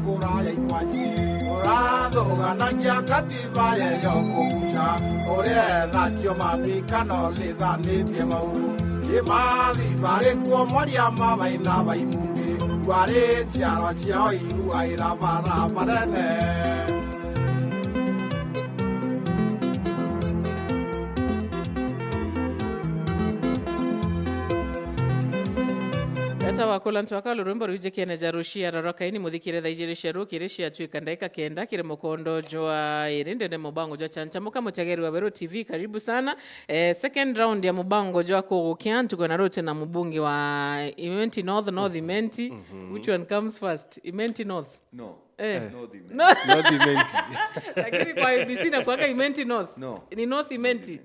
kura ya ikwaji Orado ganagia katiba ya yokumusha Ore dhatio mamikano lithanĩtie mauru Kimathi bare kuo moria mabaina baimumbi Kwari njiaro ciao irugaira barabarene Ata wakula ntwaka lurumba ruije kiene jarushia roroka ini muthikire thaijire sheru kirishia tuika ndaika kenda kire mukondo jwa irinde ne mubango jwa chancha muka mutegeri wa Beru TV karibu sana. Second round ya mubango jwa kugukia tuko na rote na mbungi wa IMENTI North IMENTI. Which one comes first? IMENTI North? No. North IMENTI. North IMENTI. Lakini kwa IBC na kuwaka IMENTI North? No. Ni North IMENTI.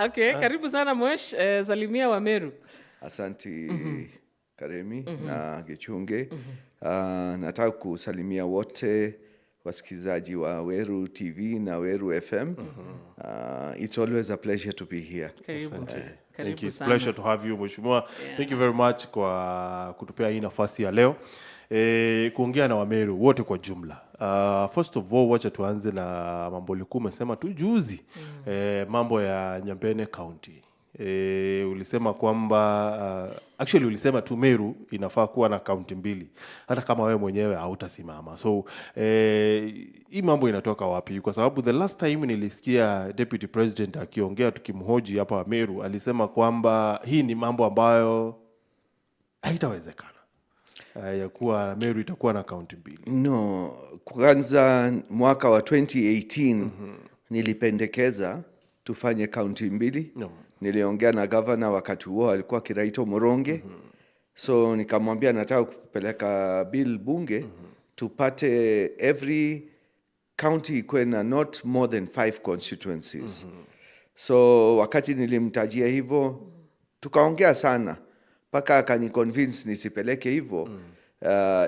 Okay. Karibu sana Mwesh. Salimia wa Meru. Asanti. Karemi na Gichunge. Nataka kusalimia wote wasikizaji wa Weru TV na Weru FM. It's always a pleasure to be here. Thank you. It's a pleasure to have you, Mheshimiwa. Thank you very much kwa kutupea hii nafasi ya leo. Kuongea na Wameru wote kwa jumla. First of all, wacha tuanze na mambo liku umesema tu juzi. Mambo ya Nyambene County. Ulisema kwamba actually ulisema tu Meru inafaa kuwa na kaunti mbili hata kama wewe mwenyewe hautasimama. So hii mambo inatoka wapi? Kwa sababu the last time nilisikia deputy president akiongea tukimhoji hapa Meru alisema kwamba hii ni mambo ambayo haitawezekana. Ya kuwa Meru itakuwa na kaunti mbili. No, kwanza mwaka wa 2018 nilipendekeza tufanye kaunti mbili. No. Niliongea na governor wakati huo alikuwa Kiraito Moronge. So nikamwambia nataka kupeleka bill bunge tupate every county ikuwe na not more than 5 constituencies. So wakati nilimtajia hivyo tukaongea sana mpaka akaniconvince nisipeleke hivyo.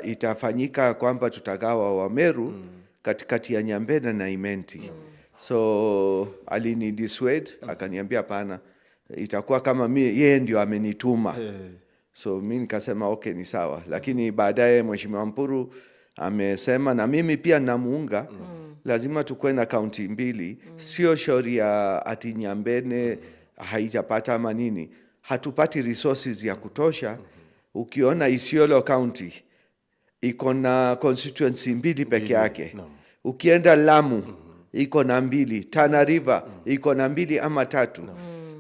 Itafanyika kwamba tutagawa Wameru katikati ya Nyambene na IMENTI. So alini dissuade akaniambia pana itakuwa kama yeye ndio amenituma. So mimi nikasema okay ni sawa, lakini baadaye Mheshimiwa Mpuru amesema na mimi pia namuunga. Lazima tukue na kaunti mbili. Sio shauri ya ati Nyambene haijapata ama nini. Hatupati resources ya kutosha. Ukiona Isiolo County iko na constituency mbili peke yake. Ukienda Lamu iko na 2, Tana River iko na 2 ama 3.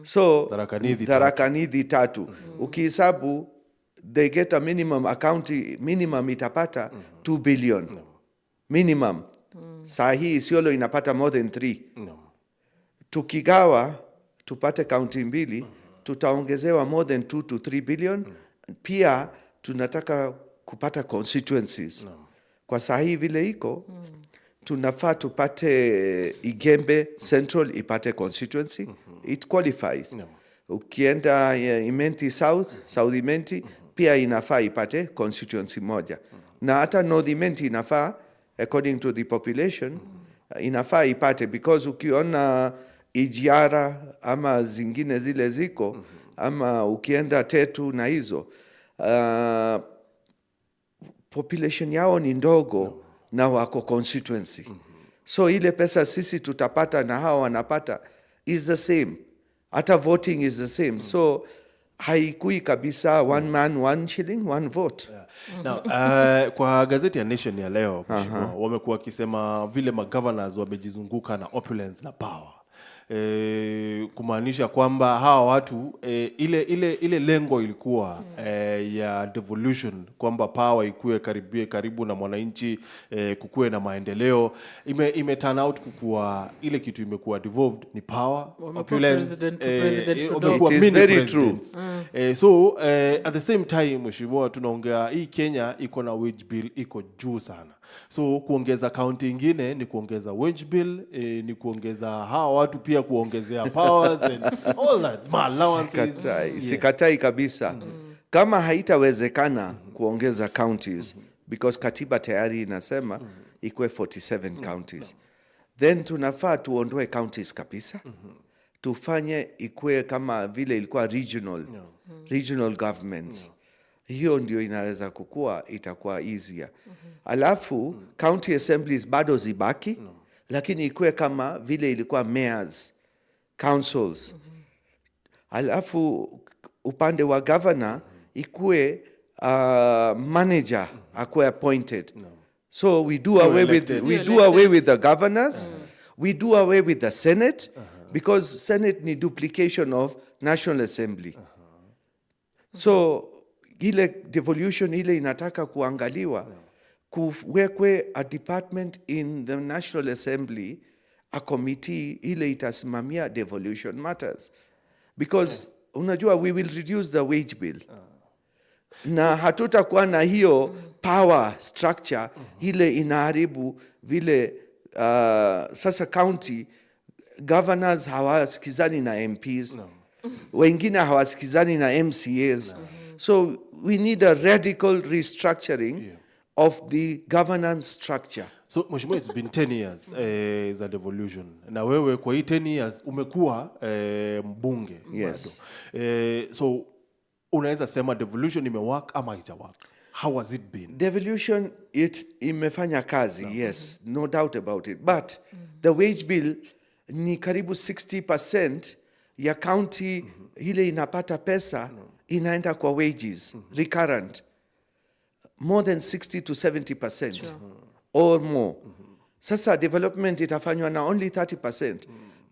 So Tharaka-Nithi 3. Ukihesabu they get a minimum account, minimum itapata 2 billion minimum. Saa hii Isiolo inapata more than 3. Tukigawa tupate county mbili tutaongezewa more than 2 to 3 billion. Pia tunataka kupata constituencies. Kwa saa hii vile iko tunafaa tupate Igembe Central ipate constituency. It qualifies. Ukienda IMENTI South IMENTI pia inafaa ipate constituency moja. Na hata North IMENTI inafaa according to the population inafaa ipate, because ukiona Ijiara ama zingine zile ziko ama ukienda Tetu na hizo population yao ni ndogo na wako constituency. So ile pesa sisi tutapata na hao wanapata is the same. Hata voting is the same. So haikui kabisa one man, one shilling, one vote. Now, kwa gazeti ya Nation ya leo, wamekuwa kisema vile magovernors wamejizunguka na opulence na power. Kumaanisha kwamba hawa watu ile lengo ilikuwa ya devolution, kwamba power ikue karibu na mwananchi, kukue na maendeleo. Ime turn out kukua ile kitu imekuwa devolved ni power, opulence, it is very true. So at the same time mheshimiwa, tunaongea hii Kenya iko na wage bill iko juu sana. So kuongeza county ingine ni kuongeza wage bill, ni kuongeza hawa watu pia kuongezea powers and all that allowances. Sikatai kabisa. Kama haitawezekana kuongeza counties because katiba tayari inasema ikuwe 47 counties. Then tunafaa tuondoe counties kabisa. Tufanye ikuwe kama vile ilikuwa regional governments. hiyo ndio inaweza kukua, itakuwa easier. Alafu county assemblies bado zibaki, lakini ikuwe kama vile ilikuwa mayors, councils. Alafu upande wa governor ikuwe manager akuwe appointed. So we do away with the governors. We do away with the Senate, because Senate ni duplication of National Assembly. So ile devolution ile inataka kuangaliwa, kuwekwe a department in the National Assembly, a committee ile itasimamia devolution matters, because unajua we will reduce the wage bill, na hatutakuwa na hiyo power structure ile inaharibu vile sasa county governors hawasikizani na MPs, wengine hawasikizani na MCAs. So we need a radical restructuring of the governance structure. So Mheshimiwa, it's been 10 years za devolution, na wewe kwa hii 10 years umekuwa mbunge. Yes. So unaweza sema devolution imework ama haijawwork? How has it been? Devolution imefanya kazi, yes, no doubt about it. But the wage bill ni karibu 60% ya county ile inapata pesa inaenda kwa wages, recurrent. More than 60 to 70% or more. Sasa development itafanywa na only 30%.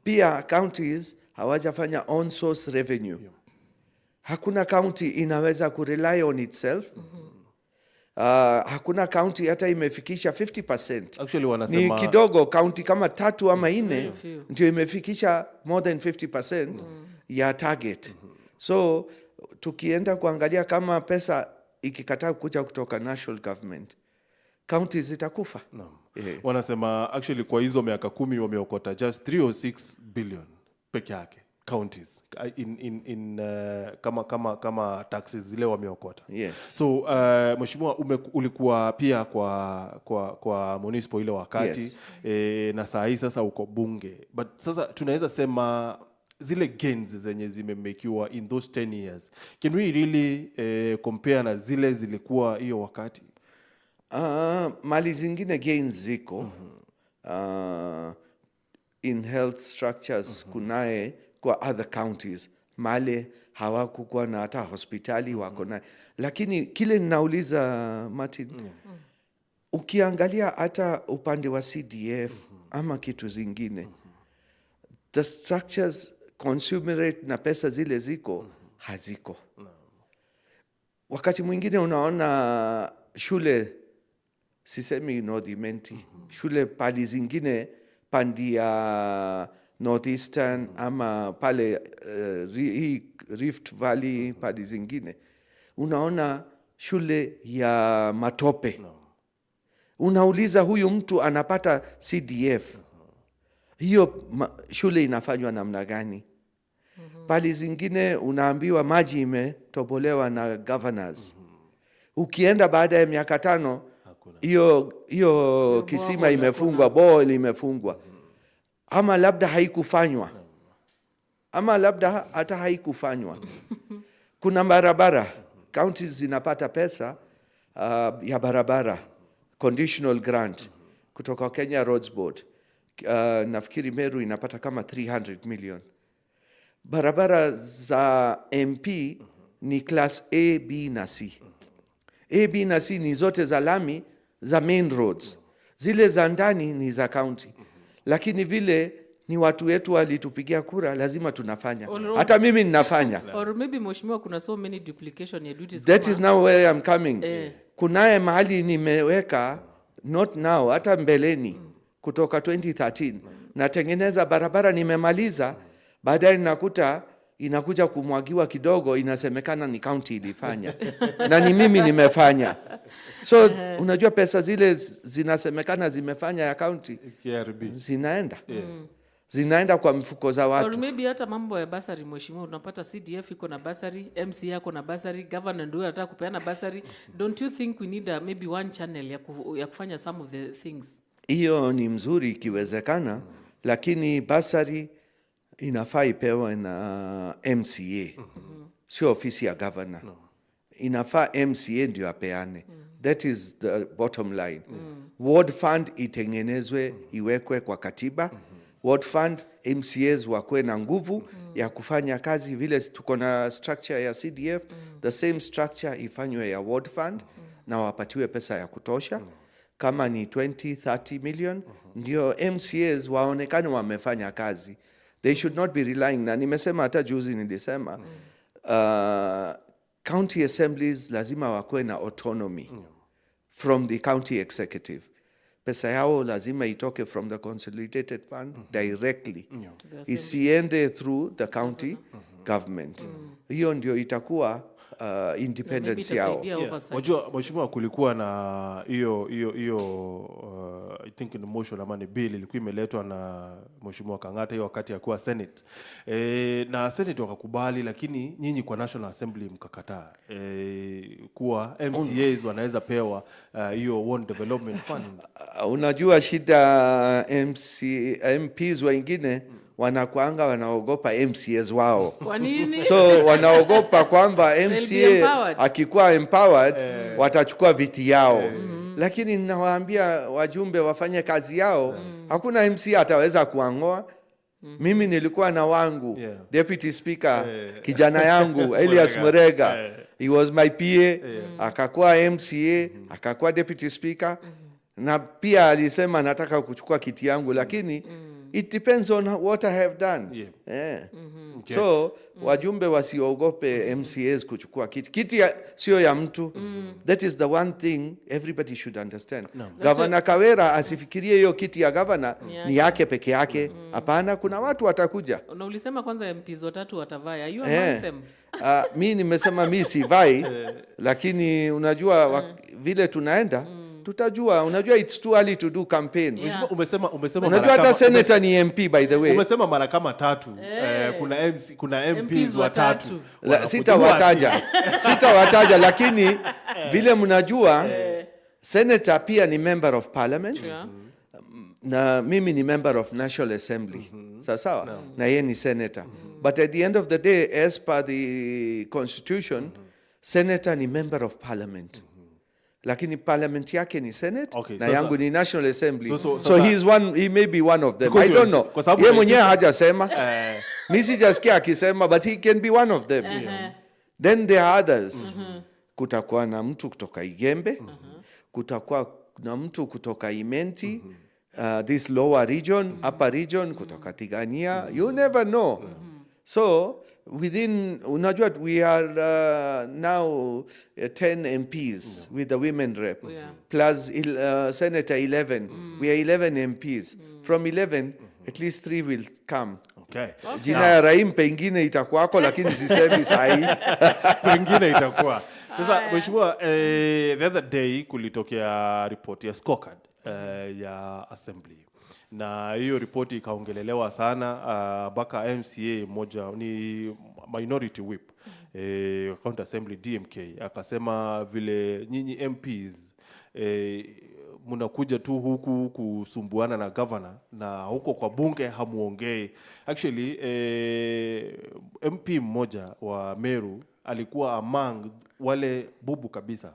Pia counties hawajafanya on source revenue. Hakuna county inaweza kurely on itself. Hakuna county hata imefikisha 50%. Actually wanasema ni kidogo, county kama 3 ama 4 ndio imefikisha more than 50% ya target. So tukienda kuangalia kama pesa ikikataa kuja kutoka national government, counties zitakufa. Wanasema actually kwa hizo miaka 10 wameokota just 3 or 6 billion peke yake counties in kama taxes zile wameokota. Yes. So Mheshimiwa, ulikuwa pia kwa municipal ile wakati, na saa hii sasa uko bunge, but sasa tunaweza sema zile gains zenye zimemekiwa in those 10 years, can we really compare na zile zilikuwa hiyo wakati? Mali zingine gains ziko in health structures, kunae kwa other counties mali hawakukuwa na hata hospitali wako nae. Lakini kile ninauliza Martin, ukiangalia hata upande wa CDF ama kitu zingine, the structures consumerate na pesa zile ziko haziko. Wakati mwingine unaona shule, sisemi IMENTI, shule pali zingine pandi ya Northeastern ama pale Rift Valley pali zingine, unaona shule ya matope. Unauliza huyu mtu anapata CDF, hiyo shule inafanywa namna gani? Pali zingine unaambiwa maji imetobolewa na governors. Ukienda baada ya miaka 5 hiyo kisima imefungwa, bowl imefungwa. Ama labda haikufanywa. Ama labda hata haikufanywa. Kuna barabara, counties zinapata pesa ya barabara, conditional grant kutoka Kenya Roads Board. Nafikiri Meru inapata kama 300 million. Barabara za MP ni class A, B na C. A, B na C ni zote za lami, za main roads. Zile za ndani ni za county. Lakini vile ni watu wetu walitupigia kura, lazima tunafanya. Hata mimi ninafanya. Or maybe Mheshimiwa, kuna so many duplication ya duties. That is now where I'm coming. Kunaye mahali nimeweka, not now, hata mbeleni, kutoka 2013. Natengeneza barabara nimemaliza, baadaye nakuta inakuja kumwagiwa kidogo, inasemekana ni county ilifanya. Na ni mimi nimefanya. So unajua pesa zile zinasemekana zimefanya ya county, zinaenda. Zinaenda kwa mfuko za watu. Or maybe hata mambo ya basari, Mheshimiwa, unapata CDF iko na basari, MC yako na basari, governor ndio anataka kupeana basari. Don't you think we need maybe one channel ya kufanya some of the things? Hiyo ni mzuri ikiwezekana, lakini basari inafaa ipewe na MCA. Sio ofisi ya governor. inafaa MCA ndio apeane. That is the bottom line. Ward fund itengenezwe, iwekwe kwa katiba. Ward fund, MCAs wakwe na nguvu ya kufanya kazi vile tuko na structure ya CDF, the same structure ifanywe ya ward fund na wapatiwe pesa ya kutosha. Kama ni 20-30 million, ndio MCAs waonekane wamefanya kazi. They should not be relying, na nimesema hata juzi nilisema, county assemblies lazima wakwe na autonomy from the county executive. Pesa yao lazima itoke from the consolidated fund directly. Isiende through the county government. Hiyo ndio itakuwa independence yao. Wajua mheshimiwa, kulikuwa na hiyo I think in the motion ama ni bill ilikuwa imeletwa na mheshimiwa Kang'ata hiyo wakati akuwa Senate. Na Senate wakakubali, lakini nyinyi kwa National Assembly mkakataa. Kuwa MCAs wanaweza pewa hiyo One Development Fund. Unajua shida MPs wengine wanakuanga wanaogopa MCAs wao. Kwa nini? So wanaogopa kwamba MCA akikuwa empowered watachukua viti yao. Lakini ninawaambia wajumbe wafanye kazi yao. Hakuna MCA ataweza kuangoa. Mimi nilikuwa na wangu deputy speaker, kijana yangu Elias Murega. He was my PA. Akakuwa MCA, akakuwa deputy speaker. Na pia alisema nataka kuchukua kiti yangu, lakini it depends on what I have done. Okay. So wajumbe wasiogope MCAs kuchukua kiti. Kiti sio ya mtu. That is the one thing everybody should understand. Governor Kawera asifikirie hiyo kiti ya governor ni yake peke yake. Hapana, kuna watu watakuja. Na ulisema kwanza MPs watatu watavaa. Are you among them? Mimi nimesema mimi sivai, lakini unajua vile tunaenda tutajua. Unajua it's too early to do campaigns. Umesema unajua hata senator ni MP by the way. Umesema mara kama 3. Kuna MPs watatu. Sitawataja lakini vile mnajua senator pia ni member of parliament. Na mimi ni member of National Assembly. Sawa? Na yeye ni senator. But at the end of the day, as per the constitution, senator ni member of parliament. Lakini parliament yake ni Senate, na yangu ni National Assembly. So he may be one of them. I don't know. Yeye mwenyewe hajasema. Mimi sijasikia akisema, but he can be one of them. Then there are others. Kutakuwa na mtu kutoka Igembe, kutakuwa na mtu kutoka Imenti, this lower region, upper region, kutoka Tigania. You never know. So unajua we are now 10 MPs with the women rep plus senator 11. We are 11 MPs. From 11 at least 3 will come. Jina ya Rahim pengine itakuwako, lakini sisemi sahi. Pengine itakuwa. Sasa mheshimiwa, the other day kulitokea report ya scorecard ya assembly. Na hiyo ripoti ikaongelelewa sana baka MCA moja ni minority whip county assembly DMK akasema vile nyinyi MPs mnakuja tu huku kusumbuana na governor na huko kwa bunge hamuongei. Actually MP mmoja wa Meru alikuwa among wale bubu kabisa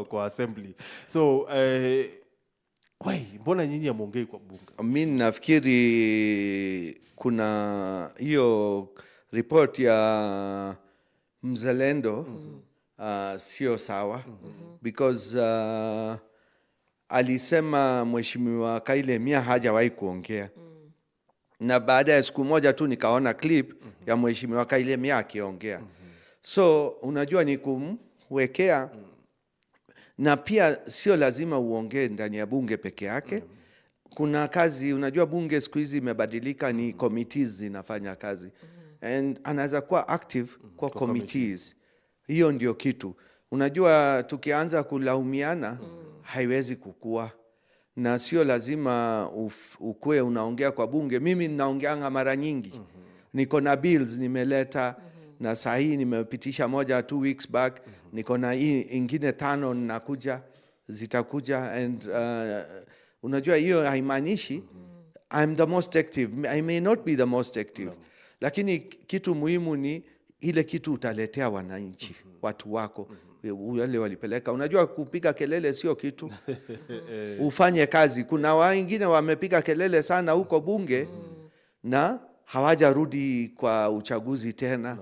kwa assembly. So mbona nyinyi hamuongei kwa bunge? Mimi nafikiri kuna hiyo report ya Mzalendo sio sawa because alisema mheshimiwa Kailemia hajawahi kuongea. Na baada ya siku moja tu nikaona clip ya mheshimiwa Kailemia akiongea. So unajua ni kumwekea. Na pia sio lazima uongee ndani ya bunge peke yake. Kuna kazi, unajua bunge siku hizi imebadilika, ni committees zinafanya kazi. And anaweza kuwa active kwa committees. Hiyo ndio kitu. Unajua tukianza kulaumiana haiwezi kukua. Na sio lazima ukue unaongea kwa bunge. Mimi ninaongeanga mara nyingi. Niko na bills nimeleta. Na saa hii nimepitisha moja 2 weeks back. Niko na ingine 5 nakuja, zitakuja. And unajua hiyo haimaanishi I'm the most active. I may not be the most active. Lakini kitu muhimu ni ile kitu utaletea wananchi, watu wako, wale walipeleka. Unajua kupiga kelele sio kitu. Ufanye kazi. Kuna wengine wamepiga kelele sana huko bunge na hawajarudi kwa uchaguzi tena.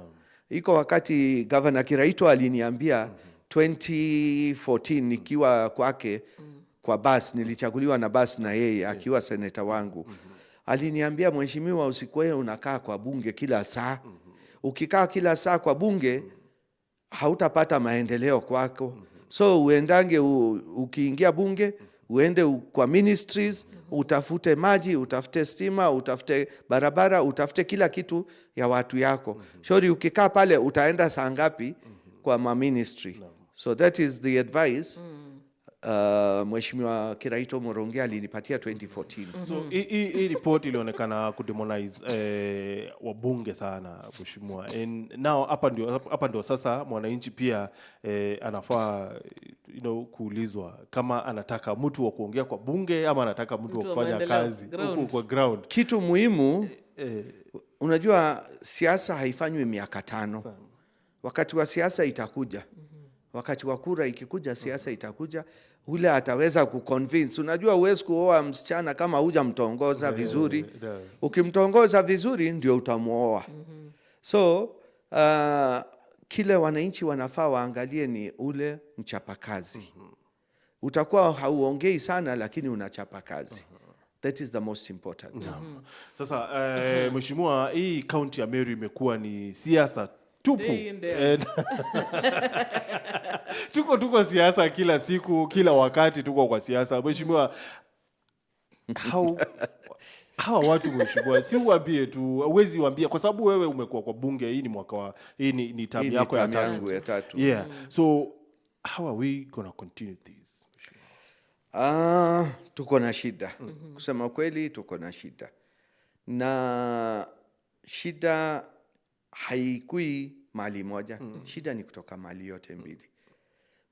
Iko wakati Governor Kiraito aliniambia 2014 nikiwa kwake kwa bus, nilichaguliwa na bus na yeye akiwa seneta wangu. Aliniambia, mheshimiwa, usikuwe unakaa kwa bunge kila saa. Ukikaa kila saa kwa bunge hautapata maendeleo kwako. So uendange, ukiingia bunge uende kwa ministries, utafute maji, utafute stima, utafute barabara, utafute kila kitu ya watu yako. Shauri ukikaa pale utaenda saa ngapi kwa ma ministry. So that is the advice Mheshimiwa Kiraito Moronge alinipatia 2014. So hii report ilionekana kudemonize wabunge sana mheshimiwa. And now hapa ndio sasa mwananchi pia anafaa kuulizwa kama anataka mtu wa kuongea kwa bunge ama anataka mtu wa kufanya kazi huko kwa ground. Kitu muhimu unajua siasa haifanywi miaka 5. Wakati wa siasa itakuja. Wakati wa kura ikikuja, siasa itakuja. Ule ataweza kuconvince. Unajua huwezi kuoa msichana kama hujamtongoza vizuri. Ukimtongoza vizuri ndio utamuoa. So kile wananchi wanafaa waangalie ni ule mchapakazi. Utakuwa hauongei sana lakini unachapa kazi. That is the most important. Sasa mheshimiwa, hii county ya Meru imekuwa ni siasa tupu. Tuko siasa kila siku, kila wakati tuko kwa siasa. Mheshimiwa, hawa watu mheshimiwa, si uambie tu, uwezi uambie kwa sababu wewe umekuwa kwa bunge, hii ni term yako ya tatu. Yeah. So how are we going to continue this? Tuko na shida. Kusema kweli tuko na shida. Na shida haikui mali moja. Shida ni kutoka mali yote mbili.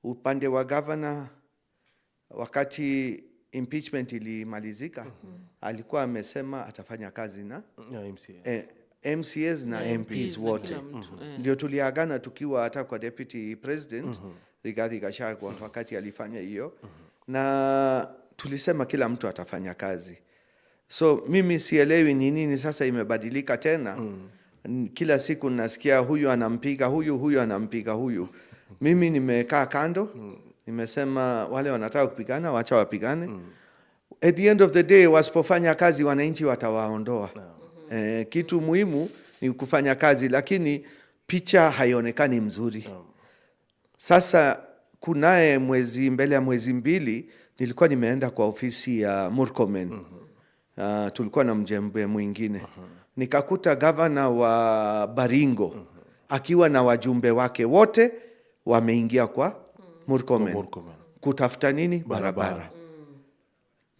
Upande wa governor, wakati impeachment ilimalizika, alikuwa amesema atafanya kazi na MCAs na MPs wote. Ndio tuliagana tukiwa hata kwa deputy president Rigathi Gachagua wakati alifanya hiyo. Na tulisema kila mtu atafanya kazi. So mimi sielewi ni nini sasa imebadilika tena. Kila siku nasikia huyu anampiga huyu, huyu anampiga huyu. Mimi nimekaa kando, nimesema wale wanataka kupigana wacha wapigane. At the end of the day wasipofanya kazi wananchi watawaondoa. Kitu muhimu ni kufanya kazi, lakini picha haionekani mzuri. Sasa kunaye mbele ya mwezi 2 nilikuwa nimeenda kwa ofisi ya Murkomen. Tulikuwa na mjembe mwingine. Nikakuta governor wa Baringo akiwa na wajumbe wake wote wameingia kwa Murkomen. Kutafuta nini? Barabara.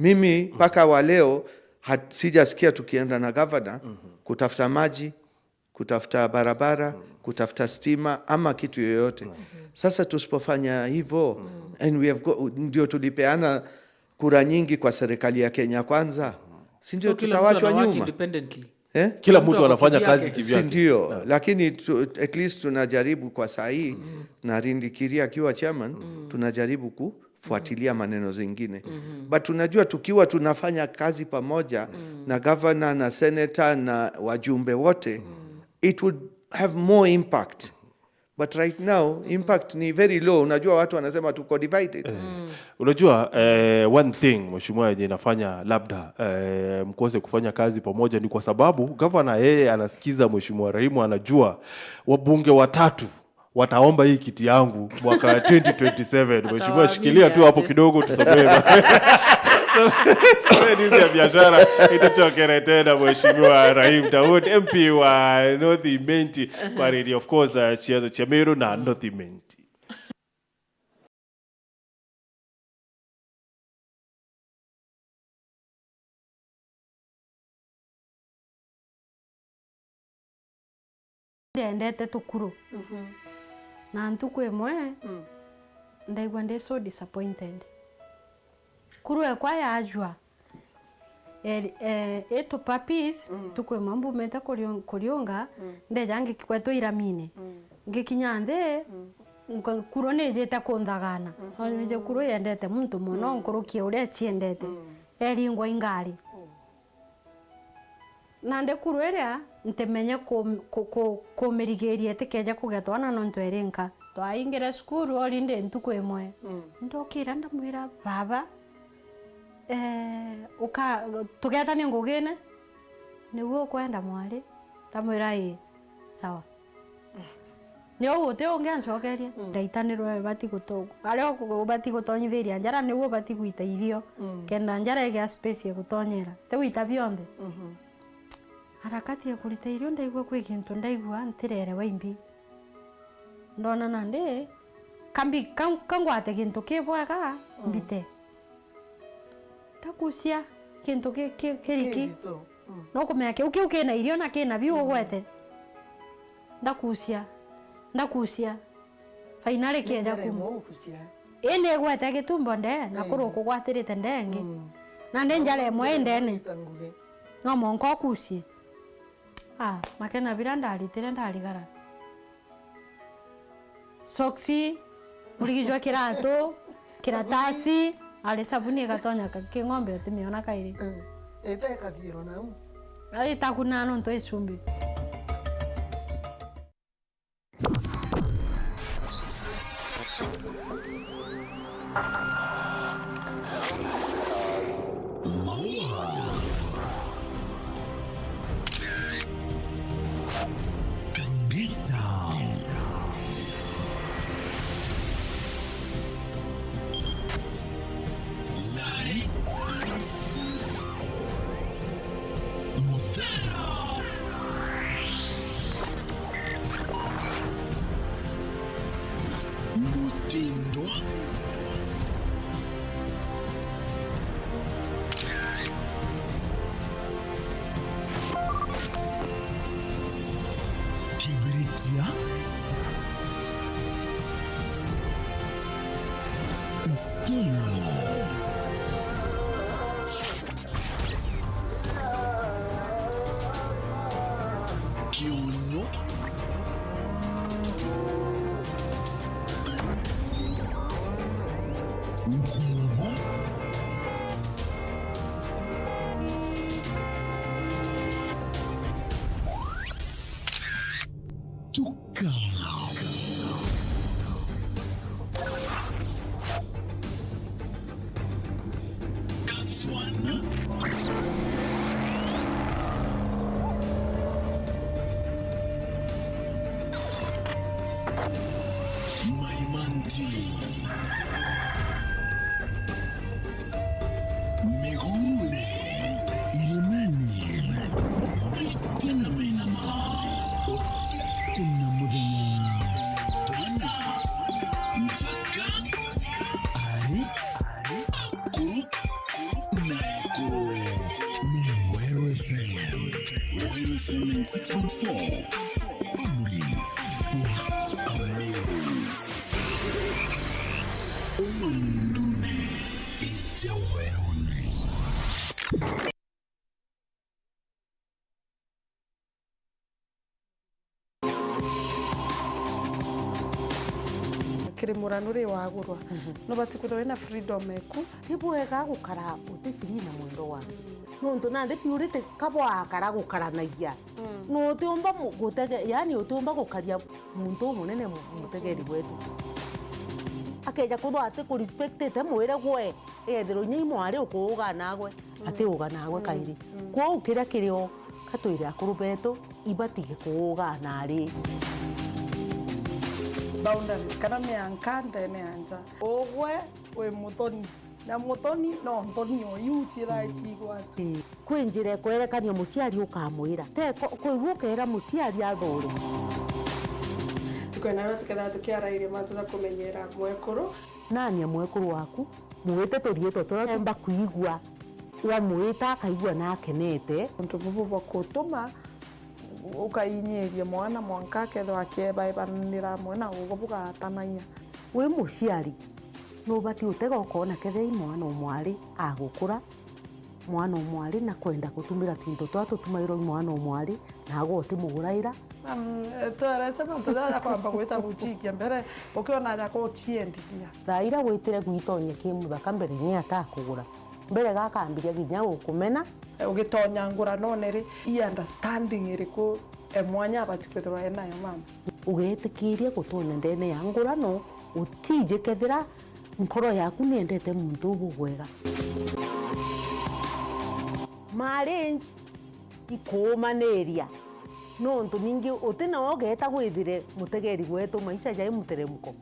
Mimi mpaka wa leo sijasikia tukienda na governor kutafuta maji, kutafuta barabara, kutafuta stima ama kitu yoyote. Sasa tusipofanya hivyo, ndio tulipeana kura nyingi kwa serikali ya Kenya Kwanza, si ndio tutawachwa nyuma? Kila mtu anafanya kazi kivyake. Ndio, lakini at least tunajaribu kwa saa hii na Rindikiri akiwa chairman, tunajaribu kufuatilia maneno zingine. But tunajua tukiwa tunafanya kazi pamoja na governor na senator na wajumbe wote, it would have more impact. But right now impact ni very low. Unajua watu wanasema tuko divided. Unajua one thing mheshimiwa yenye inafanya labda mkose kufanya kazi pamoja ni kwa sababu governor yeye anasikiza mheshimiwa Rahim, anajua wabunge 3 wataomba hii kiti yangu mwaka 2027. Mheshimiwa shikilia tu hapo kidogo tusomee. Sasa ya biashara itachokera tena mheshimiwa Rahim DAWOOD-MP wa North IMENTI kwa radio of course siasa cha Meru na North IMENTI. Ndete tukuru. Na ntuku emwe ndaigwa ndi so disappointed. Kuru ekwa yajwa eto papis tukwe mambu meta kurionga nde jangi kweto iramine ngikinya nde kuro nejete kundagana nje kuro yendete muntu muno nkurukie uria ciendete eringwa ingari nande kuro eria ntemenye kumirigiria tikeja kugetwana nontu erinka twaingira skuru orinde ntuku imwe ndokira ndamwira baba tugetania ngugine niguo kwenda mwari ndamwira sawa nio uti ungiancokeria ndaitanirwe bati gutogo aria bati gutonyithiria njara niguo bati guita irio kenda njara igia space ya gutonyera te guita bionthe harakati ya kurita irio ndaigua kwi kintu ndaigua ntirerewa imbi ndona nandi kangwate kintu kibwega mbite takucia kintu kiriki no kumenya kiu kina irio na kina biu ugwete ndakucia finali kieja kumu ende gwete gitumbo nde na kuru kugwatirite ndengi na ndenjare mwe ndene no monko kucie makena bira ndaritire ndarigara soksi murigijwa kirato kiratasi ale sabuni gatonya king'ombe atimiona kairi ete kathiro nau ai takunano nto isumbi kirimurano ri wagurwa no batikuthwe na freedom eku ibwega gukara uti free na mwendo wa nontu nande piurite kabwa akara gukaranagia no utiumba gutege yani utiumba gukaria muntu munene mutegeri wetu akeja kuthwa ati ku respectete mwire gwe ethiro nyi mwari ukuga nagwe ati uga nagwe kairi kwa ukira kirio katwire akuru betu ibatige kuga nari boundaries kana mianka ndene anja ogwe we muthoni na muthoni no nthoni o yuchira chigwa kwinjire kwerekania muciari ukamwira te kuigua ukera muciari athore tukwena tuketha tukiaraire matuna kumenyera mwekuru nania mwekuru waku mwite turieto turemba kuigua wa mwita akaigua na akenete untu bubu bakutuma ukainyeria mwana mwanka ketho akiebaebanira mwana ugo bugatananya we muciari no bati utega ukona kethe mwana umwari agukura mwana omwari na kwenda gutumira twinto twatu tumairo mwana omwari na agote muguraira Tuarece mantu jaja kwamba gwita buchikia mbere ukiona aja kuchiendia thaira gwitire gwitonye kimuthaka mbere ni atakugura mbere gakambiria ginya gukumena ugitonya ngurano neri i understanding iriku mwanya abatikethirwa enayo mama ugetikirie gutonya ndene ya ngurano utije kethira nkoro yaku niendete muntu bugwega marriage ikumaneria nontu ningi utina ogeta gwithire mutegeri gwetu maisha jai muteremko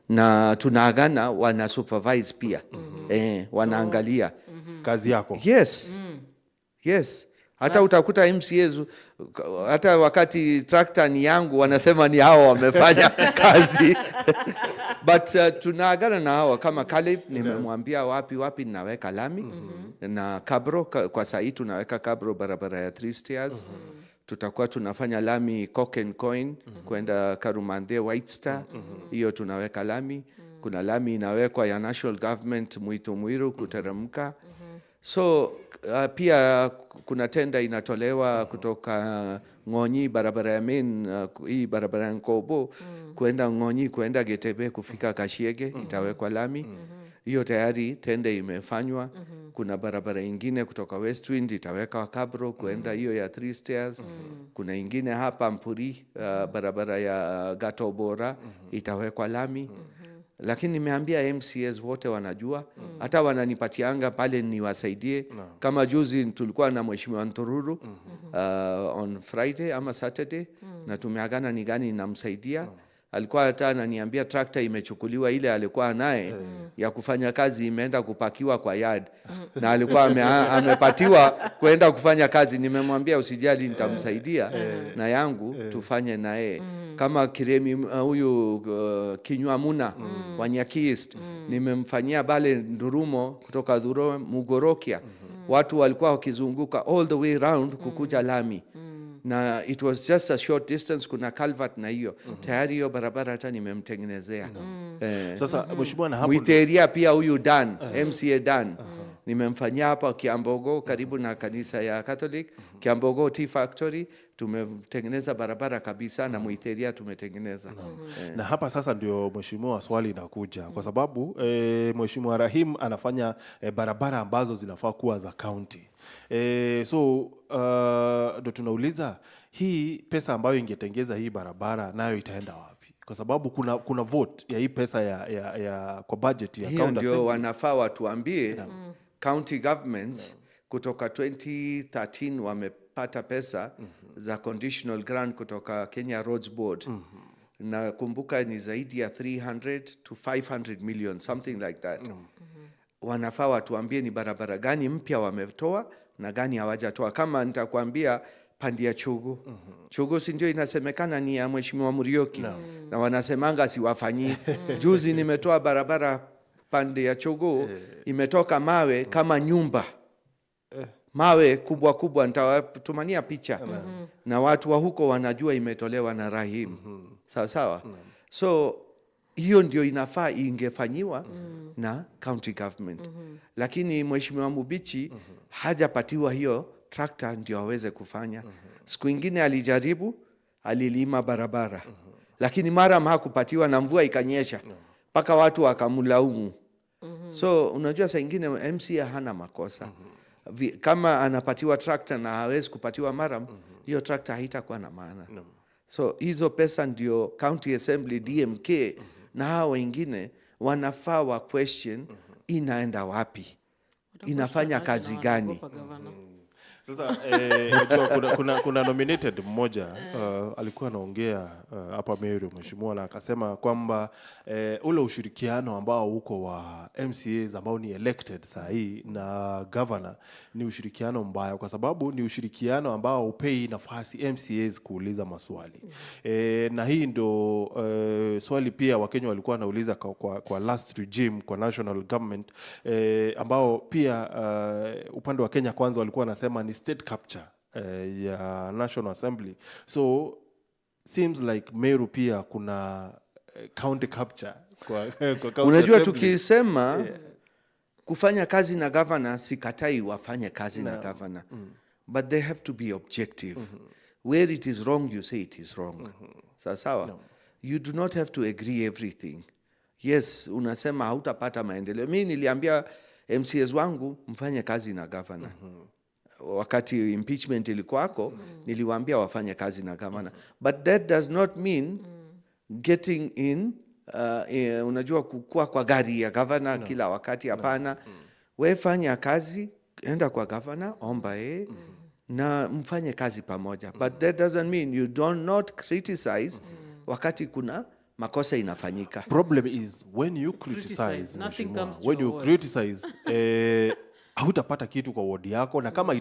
na tunaagana wana supervise pia wanaangalia kazi yako. Yes. Yes. Hata utakuta MCAs hata wakati tractor ni yangu wanasema ni hao wamefanya kazi. But tunaagana na hao kama Caleb nimemwambia wapi ninaweka lami na kabro kwa saa hii tunaweka kabro barabara ya 3 stairs. Tutakuwa tunafanya lami Cock and Coin kwenda Karumande White Star. Hiyo tunaweka lami. Kuna lami inawekwa ya national government Muito Muiru kuteremka. So pia kuna tenda inatolewa kutoka Ngonyi barabara ya main hii barabara ya Nkobo kwenda Ngonyi kwenda Getebe kufika Kashiege itawekwa lami. Hiyo tayari tenda imefanywa. Kuna barabara ingine kutoka Westwind itaweka Kabro kwenda hiyo ya 3 stairs. Kuna ingine hapa Mpuri barabara ya Gatobora itawekwa lami. Lakini nimeambia MCAs wote wanajua, hata wananipatianga pale niwasaidie. Kama juzi tulikuwa na Mheshimiwa Ntururu on Friday ama Saturday na tumeagana ni gani namsaidia. Alikuwa hata ananiambia tractor imechukuliwa ile alikuwa naye ya kufanya kazi imeenda kupakiwa kwa yard na alikuwa amepatiwa kwenda kufanya kazi. Nimemwambia usijali nitamsaidia na yangu tufanye naye. Kama Kiremi huyu Kinywa Muna wa Nyaki East nimemfanyia bale Ndurumo kutoka Dhuro Mugorokia. Watu walikuwa wakizunguka all the way round kukuja lami. Na it was just a short distance, kuna culvert na hiyo. Tayari hiyo barabara hata nimemtengenezea. Sasa mheshimiwa na hapo Mwiteria pia huyu Dan, MCA Dan. Nimemfanyia hapa Kiambogo karibu na kanisa ya Catholic, Kiambogo Tea Factory, tumetengeneza barabara kabisa na Mwiteria tumetengeneza. Na hapa sasa ndio mheshimiwa swali inakuja kwa sababu mheshimiwa Rahim anafanya barabara ambazo zinafaa kuwa za county. So ndo tunauliza hii pesa ambayo ingetengeza hii barabara nayo itaenda wapi? Kwa sababu kuna vote ya hii pesa ya kwa budget ya county. Ndio wanafaa watuambie county governments kutoka 2013 wamepata pesa za conditional grant kutoka Kenya Roads Board. Na kumbuka ni zaidi ya 300 to 500 million, something like that. Wanafaa watuambie ni barabara gani mpya wametoa na gani hawajatoa. Kama nitakwambia pandi ya Chogo. Chogo si ndio inasemekana ni ya Mheshimiwa Murioki. Na wanasemanga siwafanyi. Juzi nimetoa barabara pande ya Chogo imetoka mawe kama nyumba. Mawe kubwa kubwa, nitawatumania picha. Na watu wa huko wanajua imetolewa na Rahim. Sawa sawa. So hiyo ndio inafaa ingefanyiwa na county government. Lakini Mheshimiwa Mubichi hajapatiwa hiyo tractor ndio aweze kufanya. Siku ingine alijaribu, alilima barabara. Lakini mara hakupatiwa na mvua ikanyesha. Paka watu wakamlaumu. So unajua saa ingine MCA hana makosa. Kama anapatiwa tractor na hawezi kupatiwa mara, hiyo tractor haitakuwa na maana. So hizo pesa ndio County Assembly DMK na hao wengine wanafaa wa question inaenda wapi? Inafanya kazi gani? Sasa kuna nominated mmoja alikuwa anaongea hapa Meru mheshimiwa, na akasema kwamba ule ushirikiano ambao uko wa MCAs ambao ni elected saa hii na governor ni ushirikiano mbaya, kwa sababu ni ushirikiano ambao upei nafasi MCAs kuuliza maswali. Na hii ndo swali pia Wakenya walikuwa wanauliza kwa last regime kwa national government, ambao pia upande wa Kenya Kwanza walikuwa wanasema ni state capture ya National Assembly. So seems like Meru pia kuna county capture kwa county. Unajua tukisema kufanya kazi na governor, sikatai wafanye kazi na governor, but they have to be objective. Where it is wrong, you say it is wrong. Sawa. You do not have to agree everything. Yes, unasema hautapata maendeleo. Mimi niliambia MCAs wangu mfanye kazi na governor. Wakati impeachment ilikuwako, niliwaambia wafanye kazi na governor. But that does not mean getting in, unajua kukua kwa gari ya governor kila wakati, hapana. Wewe fanya kazi, enda kwa governor, omba na mfanye kazi pamoja. But that doesn't mean you do not criticize wakati kuna makosa inafanyika. Problem is when you criticize nothing comes to when you criticize hautapata kitu kwa ward yako, na kama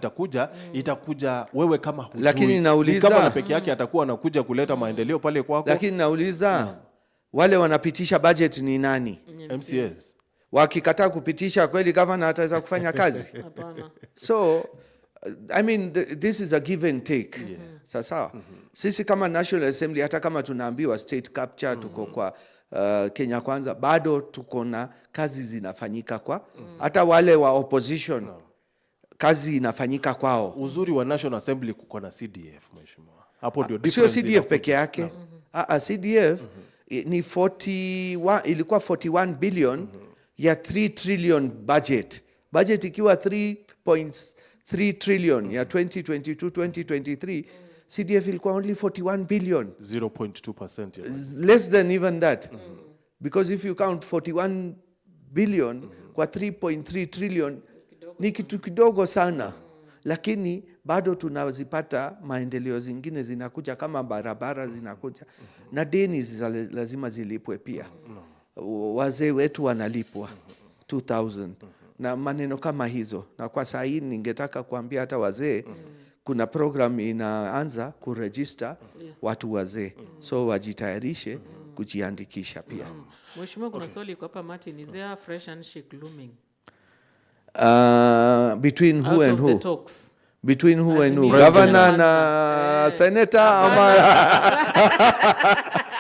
itakuja wewe kama hujui. Lakini nauliza, kama peke yake atakuwa anakuja kuleta maendeleo pale kwako. Lakini nauliza wale wanapitisha budget ni nani? MCAs. Wakikataa kupitisha, kweli governor ataweza kufanya kazi? Hapana. So I mean this is a give and take. Sawa. Sisi kama National Assembly, hata kama tunaambiwa state capture, tuko kwa Kenya Kwanza, bado tuko na kazi zinafanyika kwa hata wale wa opposition. Kazi inafanyika kwao. Uzuri wa National Assembly kuko na CDF mheshimiwa. Hapo ndio difference. Sio CDF peke yake. CDF ni 41, ilikuwa 41 billion ya 3 trillion budget. Budget ikiwa 3.3 trillion ya 2022-2023, CDF ilikuwa only 41 billion. 0.2%. Less than even that. Because if you count 41 billion kwa 3.3 trillion, ni kitu kidogo sana. Lakini bado tunazipata maendeleo zingine zinakuja, kama barabara zinakuja. Na deni lazima zilipwe pia. Wazee wetu wanalipwa 2000 na maneno kama hizo. Na kwa saa hii ningetaka kuambia hata wazee, kuna program inaanza kuregister watu wazee. So wajitayarishe kujiandikisha pia. Mheshimiwa, kuna swali kwa hapa Martin, is there a fresh handshake looming? Between who Out and of who? the talks. Between who and who? President. Governor na senator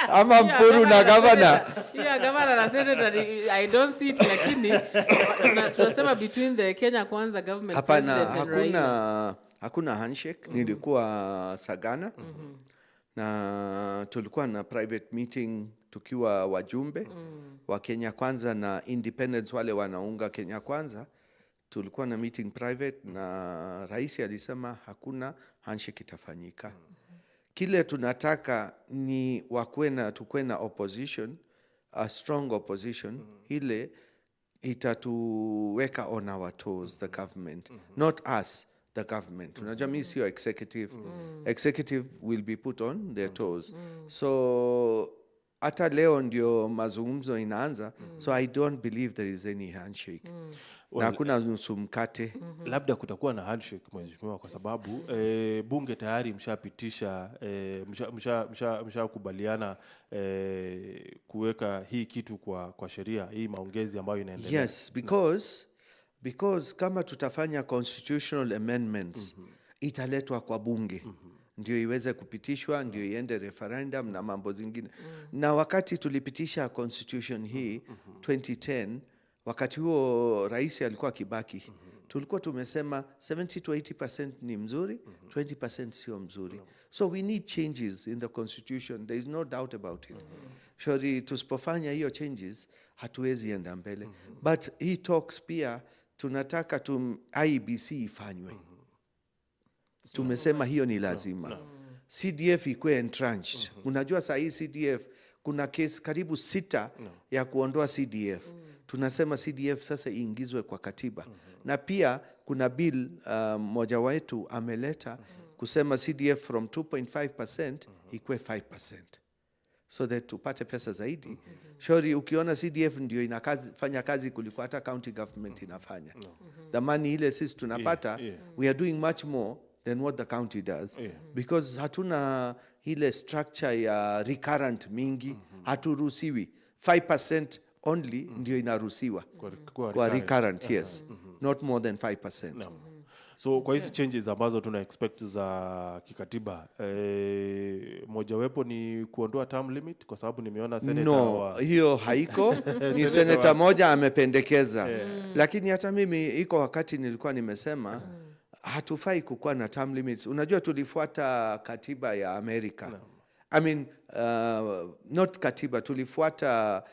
ama Mpuru na governor? Yeah, governor na senator, I don't see it, lakini tunasema between the Kenya Kwanza government, president and Rahim. Hakuna handshake. Nilikuwa Sagana na tulikuwa na private meeting tukiwa wajumbe wa Kenya Kwanza na independents wale wanaunga Kenya Kwanza. Tulikuwa na meeting private na rais alisema hakuna handshake itafanyika. Kile tunataka ni tukue na opposition, a strong opposition, ile itatuweka on our toes, the government, not us, the government. Unajua mimi sio executive. Executive will be put on their toes. So hata leo ndio mazungumzo inaanza. So I don't believe there is any handshake. Na hakuna nusu mkate. Labda kutakuwa na handshake mheshimiwa, kwa sababu bunge tayari mshapitisha, mshakubaliana kuweka hii kitu kwa sheria, hii maongezi ambayo inaendelea. Yes, because kama tutafanya constitutional amendments, italetwa kwa bunge. Ndio iweze kupitishwa, ndio iende referendum na mambo zingine. Na wakati tulipitisha constitution hii 2010, wakati huo rais alikuwa Kibaki, tulikuwa tumesema 70 to 80% ni mzuri, 20% sio mzuri. So we need changes in the constitution. There is no doubt about it. Surely tusipofanya hiyo changes, hatuwezi enda mbele. But hii talks pia tunataka IEBC ifanywe. Tumesema hiyo ni lazima. CDF ikuwe entrenched. Unajua saa hii CDF kuna case karibu 6 ya kuondoa CDF. tunasema CDF sasa iingizwe kwa katiba. Na pia kuna bill moja wetu ameleta kusema CDF from 2.5% ikue 5%. So that tupate pesa zaidi. Shauri ukiona CDF ndio fanya kazi kuliko hata county government inafanya. The money ile sisi tunapata, we are doing much more than what the county does. Because hatuna ile structure ya recurrent mingi, haturuhusiwi. 5% only ndio inaruhusiwa kwa recurrent, yes. Not more than 5%. So kwa hizi changes ambazo tuna expect za kikatiba, mojawapo ni kuondoa term limit, kwa sababu nimeona senator hiyo haiko. Ni senator moja amependekeza. Lakini hata mimi iko wakati nilikuwa nimesema hatufai kukuwa na term limits. Unajua tulifuata katiba ya Amerika. I mean, not katiba, tulifuata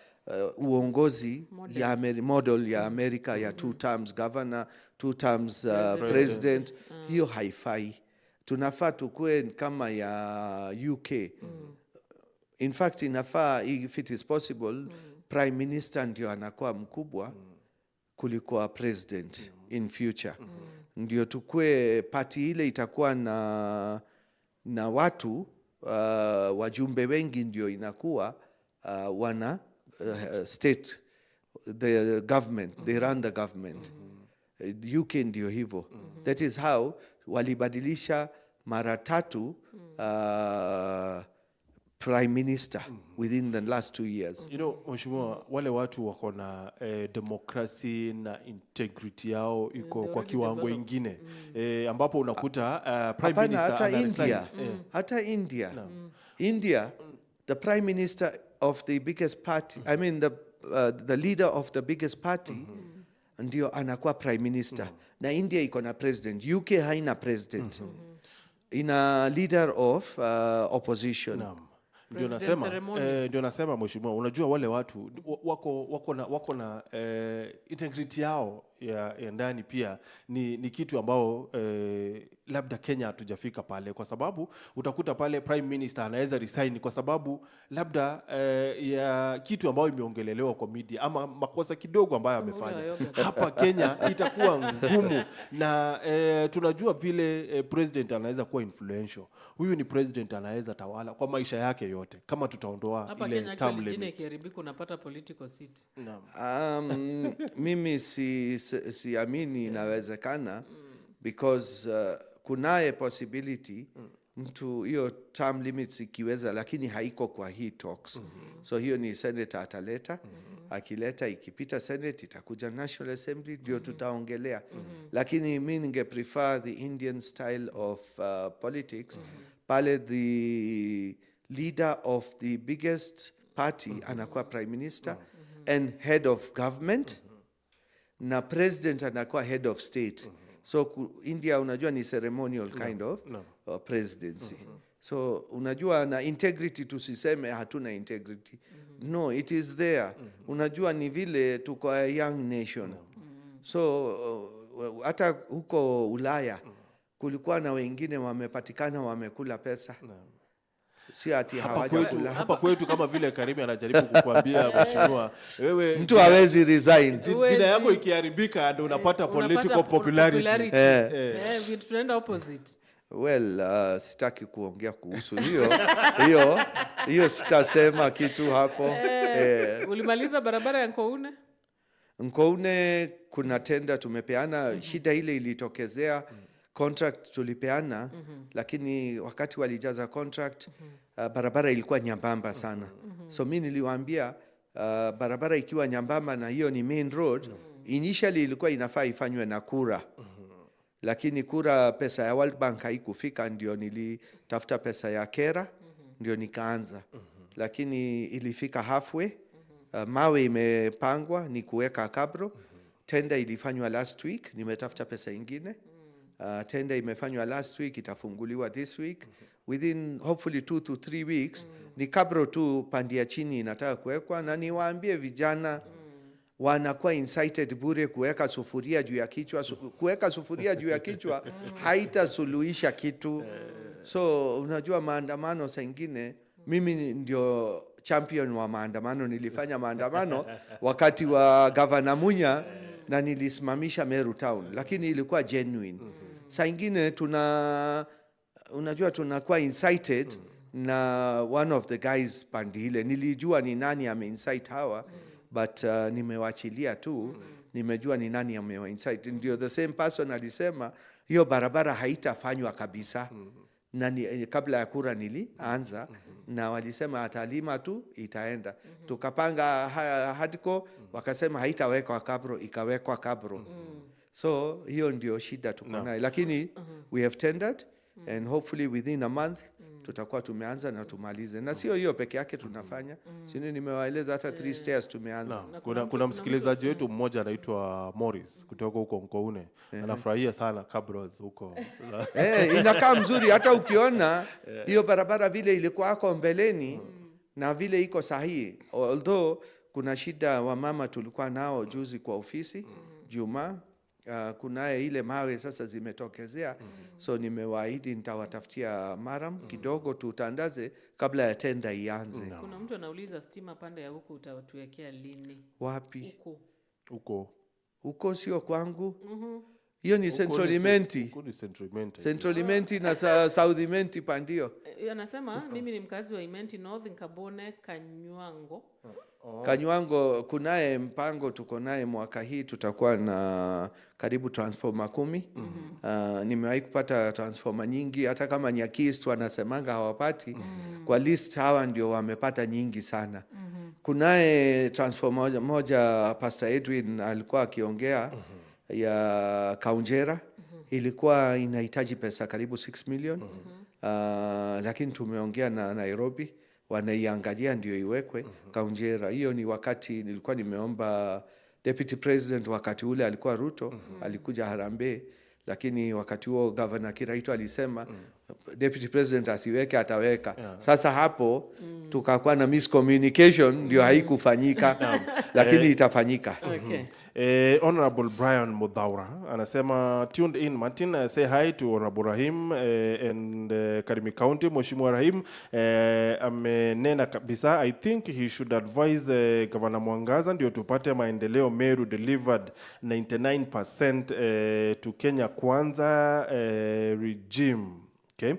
uongozi ya model ya Amerika ya 2 terms governor, 2 terms president. Hiyo haifai. Tunafaa tukue kama ya UK. In fact, inafaa, if it is possible, prime minister ndio anakuwa mkubwa kuliko president in future. Ndio tukue party ile itakuwa na watu wajumbe wengi, ndio inakuwa wana state, the government, they run the government. UK ndio hivyo. That is how walibadilisha mara 3 prime minister within the last 2 years. You know, mheshimiwa, wale watu wako na democracy na integrity yao iko kwa kiwango ingine, ambapo unakuta prime minister hata India, the prime minister of the biggest party, I mean the leader of the biggest party ndio anakuwa prime minister. Na India iko na president. UK haina president. Ina leader of opposition. Ndio nasema mheshimiwa, unajua wale watu wako na integrity yao ya ndani pia ni kitu ambao labda Kenya hatujafika pale, kwa sababu utakuta pale prime minister anaweza resign kwa sababu labda ya kitu ambayo imeongelelewa kwa media ama makosa kidogo ambayo amefanya. Hapa Kenya itakuwa ngumu, na tunajua vile president anaweza kuwa influential. Huyu ni president anaweza tawala kwa maisha yake yote kama tutaondoa ile term limit. Hapa Kenya kunapata political seats. Mimi siamini inawezekana, because kunaye possibility mtu hiyo term limits ikiweza, lakini haiko kwa hii talks. So hiyo ni senator ataleta, akileta ikipita Senate itakuja National Assembly, ndio tutaongelea. Lakini mimi ninge prefer the Indian style of politics. Pale the leader of the biggest party anakuwa prime minister and head of government, na president anakuwa head of state. So India unajua ni ceremonial kind of presidency. So unajua na integrity, tusiseme hatuna integrity. No, it is there. Unajua ni vile tuko a young nation. So hata huko Ulaya kulikuwa na wengine wamepatikana wamekula pesa. Si ati hawajakula. Hapa kwetu kama vile Karimi anajaribu kukuambia mheshimiwa, wewe mtu hawezi resign. Jina yako ikiharibika ndio unapata political popularity. Vitu tunaenda opposite. Well, sitaki kuongea kuhusu hiyo sitasema kitu hapo. Ulimaliza barabara ya Nkoune kuna tenda tumepeana. Shida ile ilitokezea, contract tulipeana, lakini wakati walijaza contract barabara ilikuwa nyambamba sana. So mimi niliwaambia barabara ikiwa nyambamba na hiyo ni main road, initially ilikuwa inafaa ifanywe na kura. Lakini kura pesa ya World Bank haikufika, ndio nilitafuta pesa ya Kera, ndio nikaanza. Lakini ilifika halfway, mawe imepangwa ni kuweka kabro. Tenda ilifanywa last week, nimetafuta pesa ingine. Tenda imefanywa last week, itafunguliwa this week. Within hopefully 2 to 3 weeks, ni kabro tu pandia chini inataka kuwekwa. Na niwaambie vijana wanakuwa incited bure kuweka sufuria juu ya kichwa. Kuweka sufuria juu ya kichwa haitasuluhisha kitu. So unajua maandamano saa ingine, mimi ndio champion wa maandamano. Nilifanya maandamano wakati wa Governor Munya na nilisimamisha Meru Town, lakini ilikuwa genuine. Saa ingine unajua tunakuwa incited na one of the guys pandi ile. Nilijua ni nani ameincite hawa, but nimewachilia tu, nimejua ni nani ameincite. Ndio the same person alisema hiyo barabara haitafanywa kabisa. Na kabla ya kura nilianza na walisema atalima tu itaenda. Tukapanga hadiko, wakasema haitawekwa kabro, ikawekwa kabro. So hiyo ndio shida tuko nayo, lakini we have tendered and hopefully within a month tutakuwa tumeanza na tumalize. Na sio hiyo peke yake tunafanya. Sini nimewaeleza hata 3 stairs tumeanza. Kuna msikilizaji wetu mmoja anaitwa Morris kutoka huko Mkoune. Anafurahia sana cabros huko. Inakaa mzuri hata ukiona hiyo barabara vile ilikuwa hapo mbeleni na vile iko sahihi. Although kuna shida wa mama tulikuwa nao juzi kwa ofisi Juma, kunaye ile mawe sasa zimetokezea. So nimewaahidi nitawatafutia maram kidogo tutandaze kabla ya tenda ianze. Kuna mtu anauliza stima pande ya huku utatuwekea lini? Wapi? Huko sio kwangu. Hiyo ni Central IMENTI. Central IMENTI na South IMENTI pandio. Anasema mimi ni mkazi wa IMENTI North Nkabone Kanywango. Kanywango kunaye mpango tuko naye mwaka hii, tutakuwa na karibu transformer 10. Nimewahi kupata transformer nyingi, hata kama Nyakist wanasemanga hawapati. Kwa list hawa ndio wamepata nyingi sana. Kunaye transformer moja Pastor Edwin alikuwa akiongea ya Kaunjera, ilikuwa inahitaji pesa karibu 6 million. Lakini tumeongea na Nairobi, wanaiangalia ndio iwekwe Kaunjera. Hiyo ni wakati nilikuwa nimeomba Deputy President, wakati ule alikuwa Ruto, alikuja Harambee, lakini wakati huo Governor Kiraito alisema Deputy President asiweke, ataweka. Sasa hapo tukakuwa na miscommunication, ndio haikufanyika, lakini itafanyika. Honorable Brian Mudhaura anasema tuned in Martin, say hi to Honorable Rahim and Karimi County. Mheshimiwa Rahim amenena kabisa, I think he should advise Governor Mwangaza ndio tupate maendeleo Meru delivered 99% to Kenya Kwanza regime. Okay.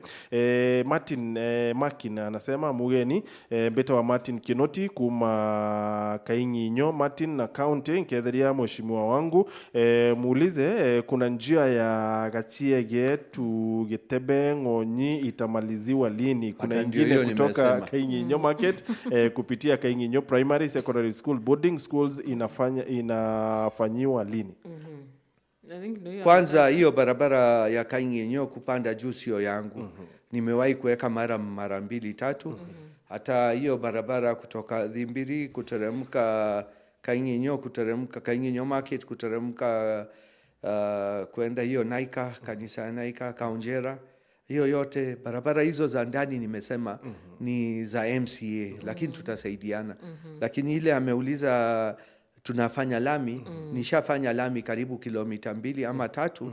Martin Makin anasema mugeni beta wa Martin Kinoti kuma Kainginyo Martin na county nkedheria mheshimiwa wangu muulize kuna njia ya Gachiege tu Gitebe Ngonyi itamaliziwa lini? Kuna ingine kutoka Kainginyo market kupitia Kainginyo primary secondary school boarding schools inafanyiwa lini? Kwanza hiyo barabara ya Kainginyo kupanda juu sio yangu. Nimewahi kuweka mara 2 3. Hata hiyo barabara kutoka Dhimbiri kuteremka Kainginyo, kuteremka Kainginyo market, kuteremka kwenda hiyo Naika, kanisa ya Naika, Kaunjera, hiyo yote barabara hizo za ndani nimesema ni za MCA, lakini tutasaidiana. Lakini ile ameuliza tunafanya lami, nishafanya lami karibu kilomita 2 ama 3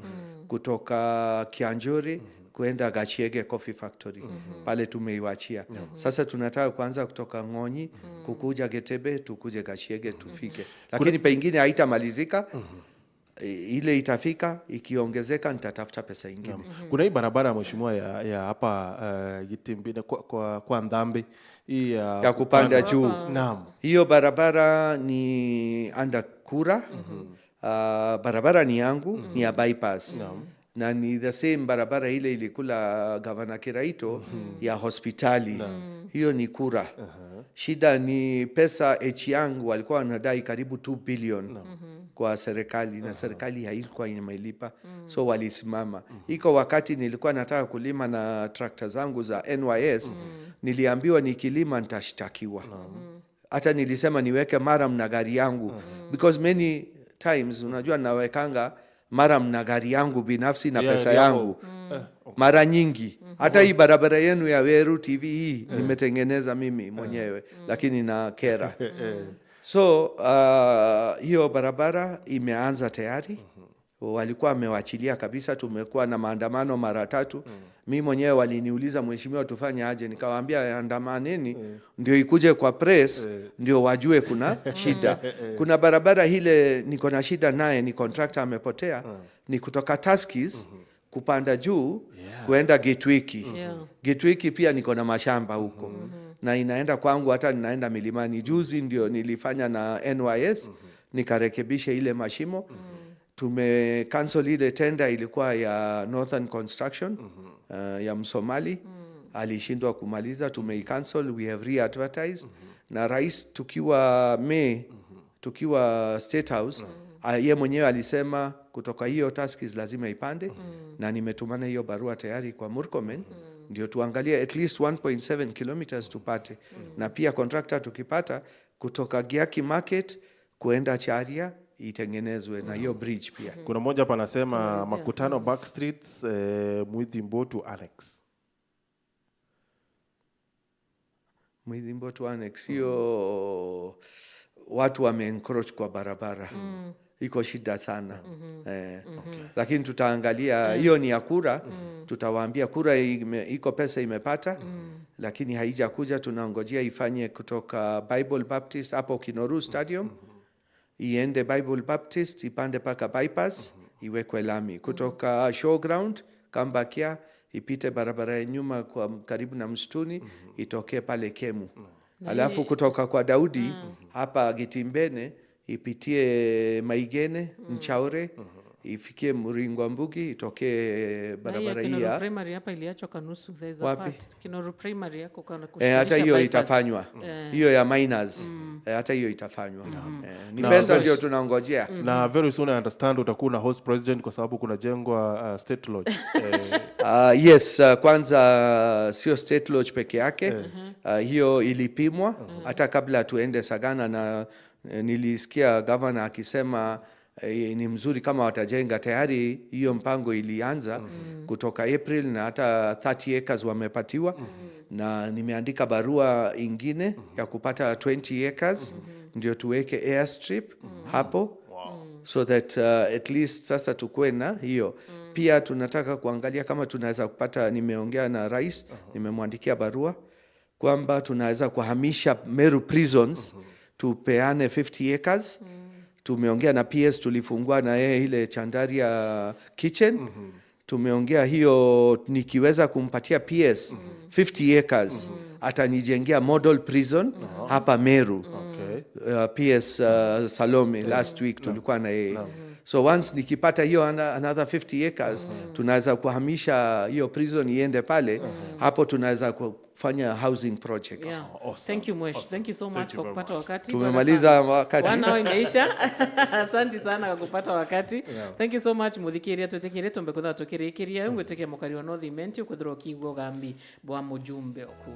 kutoka Kianjore kuenda Gachiege Coffee Factory. Pale tumeiwachia. Sasa tunataka kuanza kutoka Ngonyi kukuja Getebe, tukuje Gachiege tufike. Lakini pengine haitamalizika. Ile itafika, ikiongezeka nitatafuta pesa ingine. Kuna hii barabara mheshimiwa ya hapa Gitimbi kwa Ndambe ya kupanda juu. Naam. Hiyo barabara ni under kura. Barabara ni yangu, ni ya bypass. Na ni the same barabara ile ilikula Governor Kiraito ya hospitali. Hiyo ni kura. Shida ni pesa Echiang walikuwa wanadai karibu 2 billion kwa serikali, na serikali haikuwa imelipa. So walisimama. Iko wakati nilikuwa nataka kulima na trakta zangu za NYS, niliambiwa nikilima nitashtakiwa. Hata nilisema niweke maram na gari yangu, because many times unajua nawekanga maram na gari yangu binafsi na pesa yangu. Mara nyingi hata hii barabara yenu ya Weru TV hii nimetengeneza mimi mwenyewe, lakini na kera. So hiyo barabara imeanza tayari. walikuwa wamewachilia kabisa. Tumekuwa na maandamano mara 3. Mimi mwenyewe waliniuliza, mheshimiwa, tufanye aje? Nikawaambia andamaneni ndio ikuje kwa press ndio wajue kuna shida. Kuna barabara ile niko na shida naye, ni contractor amepotea, ni kutoka Tuskys kupanda juu kuenda Gatewiki. Gatewiki pia niko na mashamba huko na inaenda kwangu, hata ninaenda milimani. Juzi ndio nilifanya na NYS nikarekebisha ile mashimo. Tume cancel ile tender ilikuwa ya Northern Construction ya Msomali, alishindwa kumaliza, cancel. We have re-advertised na rais tukiwa tukiwa State House, yeye mwenyewe alisema kutoka hiyo Tuskys lazima ipande, na nimetumana hiyo barua tayari kwa Murkomen ndio tuangalie at least 1.7 kilometers tupate, na pia contractor tukipata kutoka Giaki Market kuenda Charia itengenezwe na hiyo bridge pia. Kuna mmoja hapa anasema makutano back streets Muithimbotu annex. Muithimbotu annex hiyo watu wame-encroach kwa barabara. Iko shida sana. Lakini tutaangalia hiyo ni ya kura. Tutawaambia kura iko pesa imepata, lakini haijakuja. Tunangojea ifanye kutoka Bible Baptist hapo Kinoru Stadium, iende Bible Baptist ipande paka bypass, iwekwe lami kutoka showground Kambakia, ipite barabara ya nyuma kwa karibu na msituni, itokee pale Kemu. Alafu kutoka kwa Daudi hapa Gitimbene ipitie Maigene, Nchaure, ifikie Muringwa Mbugi, itokee barabara hii ya primary hapa iliachwa kanusu. There's a part Kinoru primary yako kana kushikanisha. Hata hiyo itafanywa. Hiyo ya minors. Hata hiyo itafanywa. Ni pesa ndio tunangojea. Na very soon I understand utakuwa na host president kwa sababu kuna jengwa state lodge. Yes, kwanza sio state lodge peke yake. Hiyo ilipimwa hata kabla tuende Sagana, na nilisikia governor akisema ni mzuri kama watajenga. Tayari hiyo mpango ilianza kutoka April, na hata 30 acres wamepatiwa, na nimeandika barua ingine ya kupata 20 acres ndio tuweke airstrip hapo. So that at least sasa tukue na hiyo. Pia tunataka kuangalia kama tunaweza kupata, nimeongea na rais, nimemwandikia barua kwamba tunaweza kuhamisha Meru prisons tupeane 50 acres. Tumeongea na PS, tulifungua na yeye ile Chandaria kitchen. Tumeongea hiyo, nikiweza kumpatia PS 50 acres atanijengea model prison hapa Meru. PS Salome last week tulikuwa na yeye. So once nikipata hiyo another 50 acres tunaweza kuhamisha hiyo prison iende pale. Hapo tunaweza kufanya housing project. Awesome. Thank you Mwesh. Thank you so much kwa kupata wakati. Tumemaliza wakati. Wana imeisha. Asante sana kwa kupata wakati. Thank you so much muthikiria tutekirie tombe kutha tukirikiria ngweteke mukari wa North IMENTI ukudhiro kigwo gambi bwa mujumbe oku.